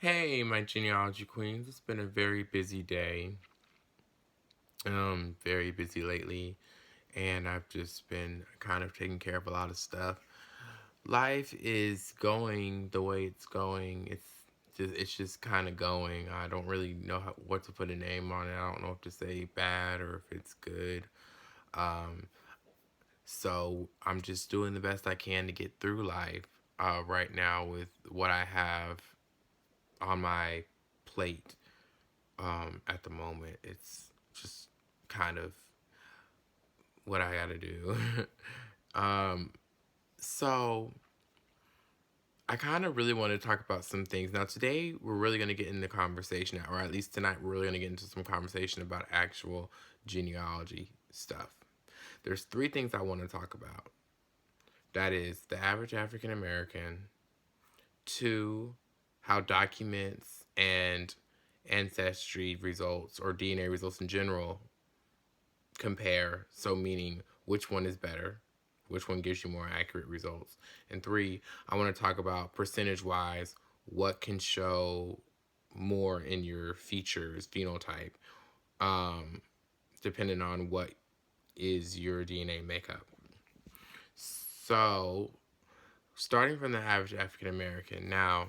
Hey, my genealogy queens. It's been a very busy day. Very busy lately, and I've just been kind of taking care of a lot of stuff. Life is going the way it's going. It's just kind of going. I don't really know what to put a name on it. I don't know if to say bad or if it's good. Um, so I'm just doing the best I can to get through life right now with what I have on my plate. At the moment. It's just kind of what I gotta do. um, so I kind of really want to talk about some things. Now, today we're really going to get into conversation, or at least tonight we're really going to get into some conversation about actual genealogy stuff. There's three things I want to talk about. That is the average African American, two, how documents and ancestry results or DNA results in general compare. So, meaning which one is better, which one gives you more accurate results. And three, I want to talk about percentage wise what can show more in your features, phenotype, um, depending on what is your DNA makeup. So, starting from the average African American, now,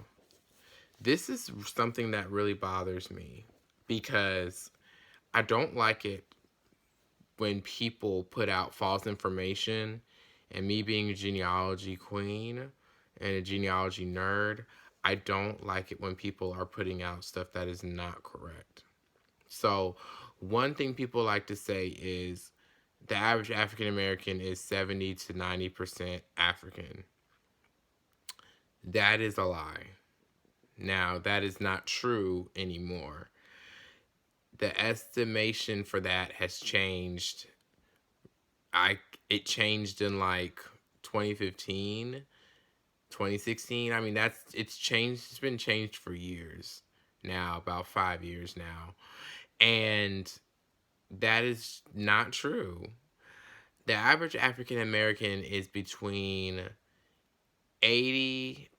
this is something that really bothers me because I don't like it when people put out false information, and me being a genealogy queen and a genealogy nerd, I don't like it when people are putting out stuff that is not correct. So, one thing people like to say is the average African American is 70 to 90% African. That is a lie. Now, that is not true anymore. The estimation for that has changed. I it changed in like 2015, 2016. I mean, it's changed. It's been changed for years now, about 5 years now. And that is not true. The average African American is between 80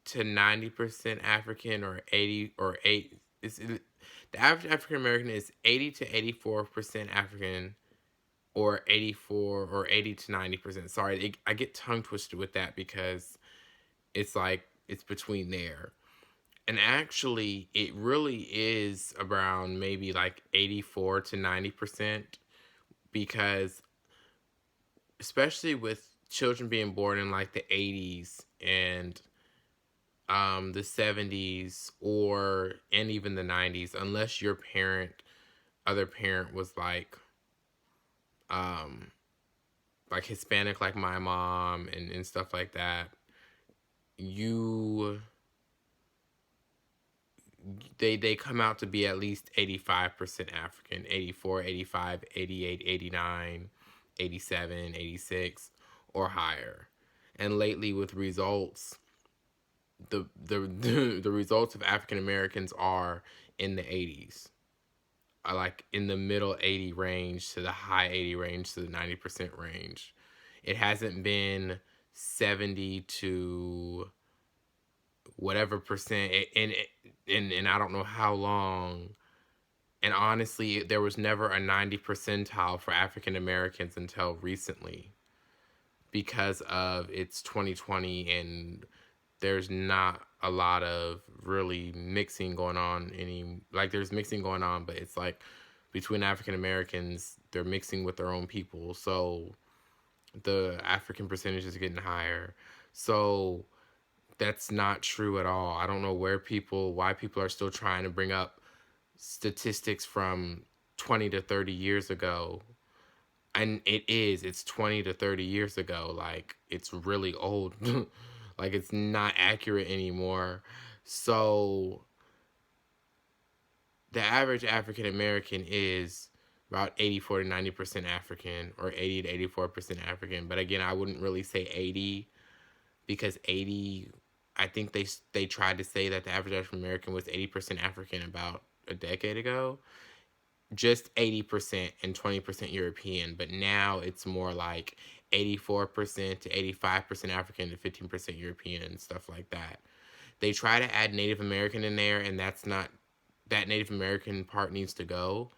to 90% African, or 80 or 8. The average African American is 80 to 84% African, or 84 or 80 to 90%. Sorry, I get tongue twisted with that because it's like it's between there. And actually, it really is around maybe like 84 to 90% because, especially with children being born in like the 80s and the 70s, and even the 90s, unless your other parent was um, like Hispanic, like my mom, and stuff like that, you they come out to be at least 85% African, 84, 85, 88, 89, 87, 86, or higher. And lately with results, the results of African Americans are in the 80s. Are like in the middle 80 range to the high 80 range to the 90% range. It hasn't been 70 to whatever percent, and I don't know how long. And honestly, there was never a 90 percentile for African Americans until recently because of it's 2020 and there's not a lot of really mixing going on there's mixing going on, but it's like between African Americans, they're mixing with their own people. So the African percentage is getting higher. So that's not true at all. I don't know why people are still trying to bring up statistics from 20 to 30 years ago. And it's 20 to 30 years ago. Like, it's really old. Like, it's not accurate anymore. So, the average African American is about 84 to 90% African, or 80 to 84% African. But again, I wouldn't really say 80 because 80, I think they tried to say that the average African American was 80% African about a decade ago. Just 80% and 20% European, but now it's more like 84% to 85% African to 15% European and stuff like that. They try to add Native American in there, and that Native American part needs to go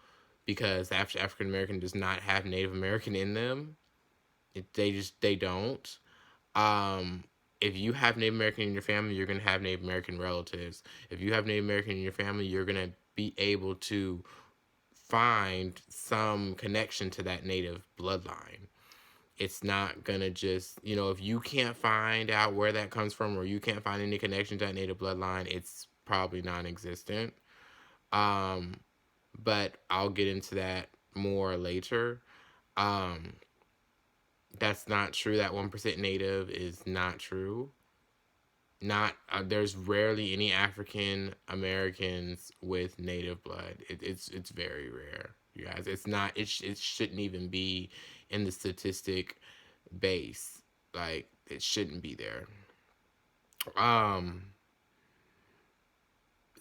because African American does not have Native American in them. They don't. Um, if you have Native American in your family, you're gonna have Native American relatives. If you have Native American in your family, you're gonna be able to find some connection to that Native bloodline. It's not gonna just, if you can't find out where that comes from or you can't find any connection to that Native bloodline, it's probably non-existent. Um, but I'll get into that more later. Um, that's not true. That 1% Native is not true. Not There's rarely any African Americans with Native blood. It's very rare, you guys. It's not. It shouldn't even be in the statistic base. Like it shouldn't be there. Um.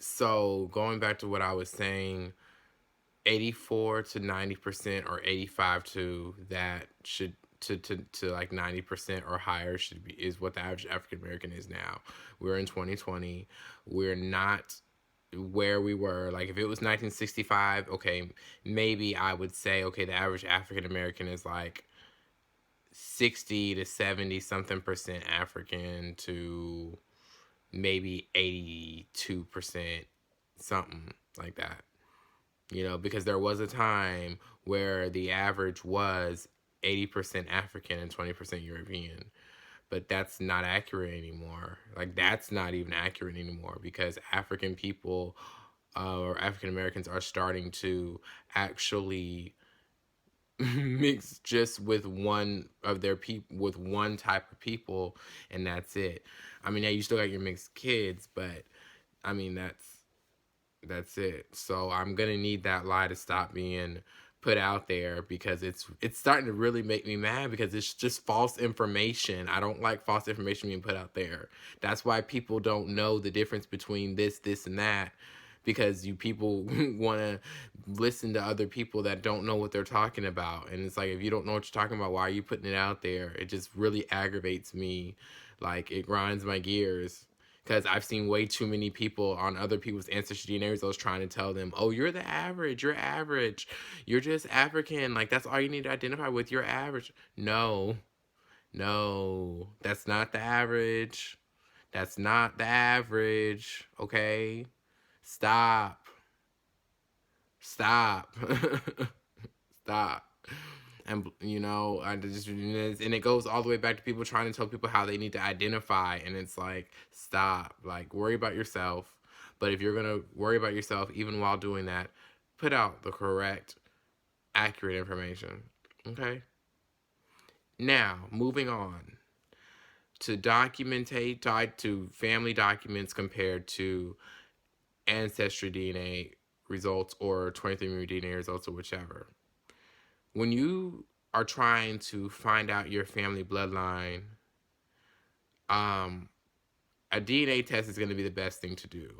So going back to what I was saying, 84 to 90% or 85 to that should to like 90% or higher should be is what the average African American is now. We're in 2020. We're not where we were. Like if it was 1965, okay, maybe I would say okay, the average African American is like 60 to 70 something percent African to maybe 82% something like that. Because there was a time where the average was 80% African and 20% European. But that's not accurate anymore. Like, that's not even accurate anymore because African people or African Americans are starting to actually mix just with one of their people, with one type of people, and that's it. I mean, yeah, you still got your mixed kids, but I mean, that's it. So I'm gonna need that lie to stop being put out there because it's starting to really make me mad because it's just false information. I don't like false information being put out there. That's why people don't know the difference between this, and that. Because you people want to listen to other people that don't know what they're talking about. And it's like, if you don't know what you're talking about, why are you putting it out there? It just really aggravates me. Like, it grinds my gears because I've seen way too many people on other people's ancestry DNA results trying to tell them, oh, you're the average, you're just African, like that's all you need to identify with, you're average. No, no, that's not the average. That's not the average, okay? Stop. Stop. Stop. And I just, and it goes all the way back to people trying to tell people how they need to identify, and it's like, stop. Like, worry about yourself. But if you're gonna worry about yourself even while doing that, put out the correct, accurate information. Okay. Now, moving on to to family documents compared to ancestry DNA results or 23andMe DNA results or whichever. When you are trying to find out your family bloodline, um, a DNA test is going to be the best thing to do.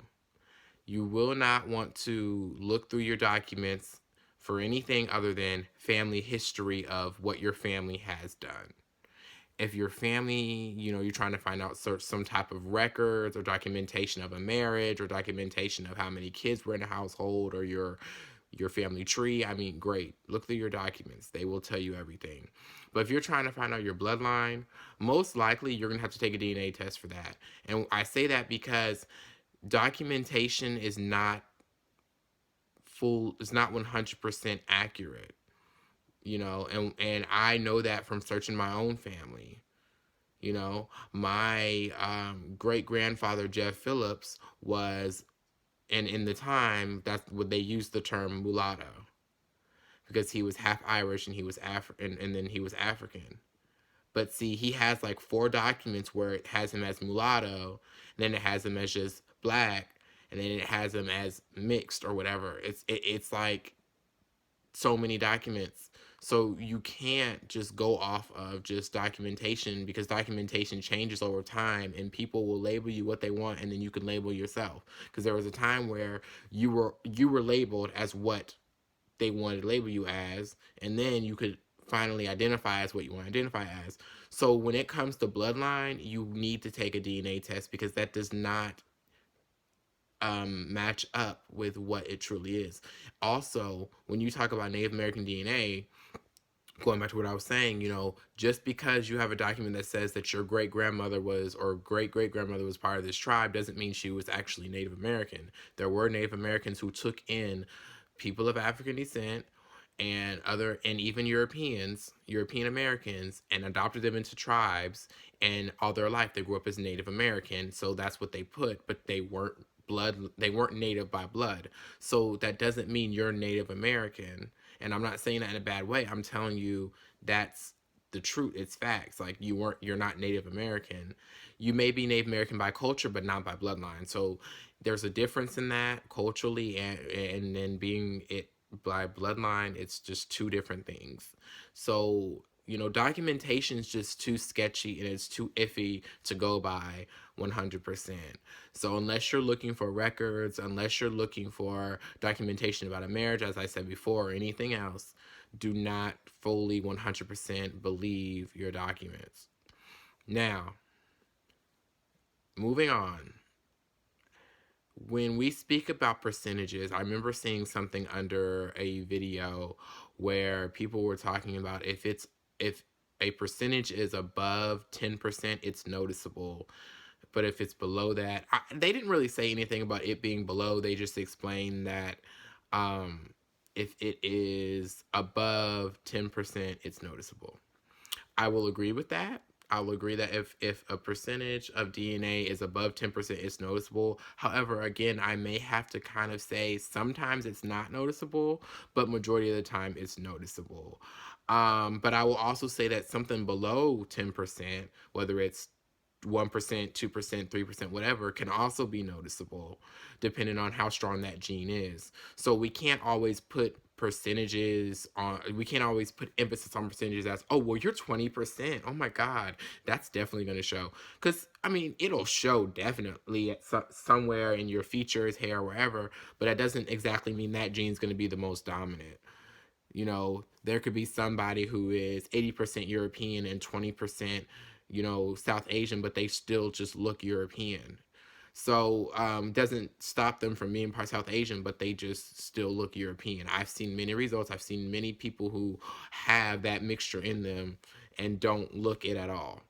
You will not want to look through your documents for anything other than family history of what your family has done. If your family, you're trying to find out some type of records or documentation of a marriage or documentation of how many kids were in a household or your family tree, I mean, great. Look through your documents. They will tell you everything. But if you're trying to find out your bloodline, most likely you're going to have to take a DNA test for that. And I say that because documentation is not it's not 100% accurate, and I know that from searching my own family. My great grandfather Jeff Phillips was, and in the time that's what they used the term mulatto, because he was half Irish and he was African, and then he was African. But see, he has like 4 documents where it has him as mulatto, and then it has him as just black, and then it has him as mixed or whatever. It's like so many documents. So you can't just go off of just documentation, because documentation changes over time and people will label you what they want, and then you can label yourself. Because there was a time where you were labeled as what they wanted to label you as, and then you could finally identify as what you want to identify as. So when it comes to bloodline, you need to take a DNA test, because that does not match up with what it truly is. Also, when you talk about Native American DNA, going back to what I was saying, just because you have a document that says that your great grandmother was or great great grandmother was part of this tribe doesn't mean she was actually Native American. There were Native Americans who took in people of African descent and even European Americans, and adopted them into tribes, and all their life they grew up as Native American, so that's what they put, but they weren't native by blood. So that doesn't mean you're Native American. And I'm not saying that in a bad way. I'm telling you that's the truth. It's facts. Like you're not Native American. You may be Native American by culture, but not by bloodline. So there's a difference in that culturally, and then being it by bloodline. It's just two different things. So documentation is just too sketchy and it's too iffy to go by 100%. So unless you're looking for records, unless you're looking for documentation about a marriage, as I said before, or anything else, do not fully 100% believe your documents. Now, moving on. When we speak about percentages, I remember seeing something under a video where people were talking about if a percentage is above 10%, it's noticeable. But if it's below that, they didn't really say anything about it being below. They just explained that um, if it is above 10%, it's noticeable. I will agree with that. I will agree that if a percentage of DNA is above 10%, it's noticeable. However, again, I may have to kind of say sometimes it's not noticeable, but majority of the time it's noticeable. But I will also say that something below 10%, whether it's 1%, 2%, 3%, whatever, can also be noticeable depending on how strong that gene is. So we can't always put emphasis on percentages as, oh, well, you're 20%. Oh my God, that's definitely going to show. Because, I mean, it'll show definitely at somewhere in your features, hair, wherever, but that doesn't exactly mean that gene's going to be the most dominant. There could be somebody who is 80% European and 20%, South Asian, but they still just look European. So doesn't stop them from being part South Asian, but they just still look European. I've seen many results. I've seen many people who have that mixture in them and don't look it at all.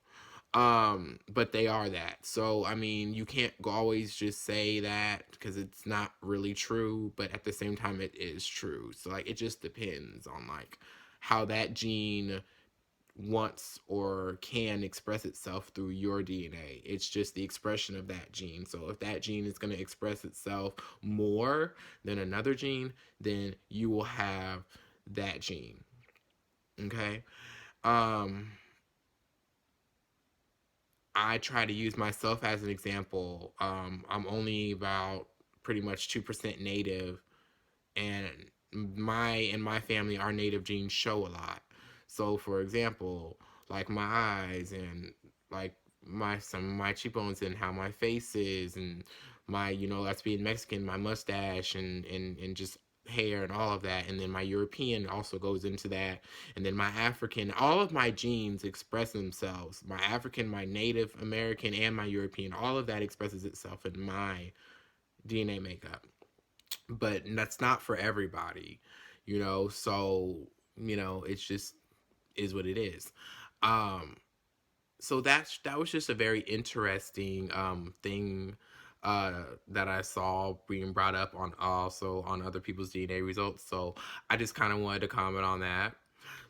But they are that. So I mean, you can't always just say that because it's not really true, but at the same time, it is true. So like, it just depends on like how that gene wants or can express itself through your DNA. It's just the expression of that gene. So if that gene is going to express itself more than another gene, then you will have that gene. Okay? Um I try to use myself as an example. I'm only about pretty much 2% native, and my family, our native genes show a lot. So for example, like my eyes and like some of my cheekbones and how my face is, and my, that's being Mexican, my mustache and just hair and all of that, and then my European also goes into that, and then my African, all of my genes express themselves. My African, my Native American, and my European, all of that expresses itself in my DNA makeup. But that's not for everybody, so it's just is what it is. um so that was just a very interesting thing that I saw being brought up on also on other people's DNA results. So I just kind of wanted to comment on that.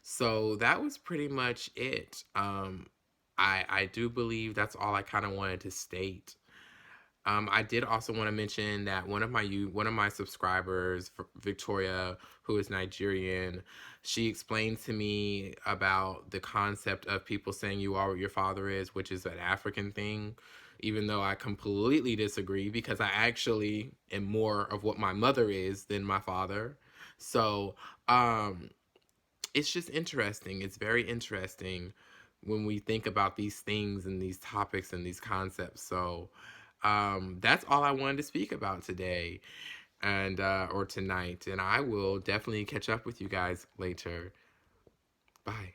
So that was pretty much it. I do believe that's all I kind of wanted to state. I did also want to mention that one of my subscribers, Victoria, who is Nigerian, she explained to me about the concept of people saying you are what your father is, which is an African thing. Even though I completely disagree, because I actually am more of what my mother is than my father. So um, it's just interesting. It's very interesting when we think about these things and these topics and these concepts. So that's all I wanted to speak about today and or tonight. And I will definitely catch up with you guys later. Bye.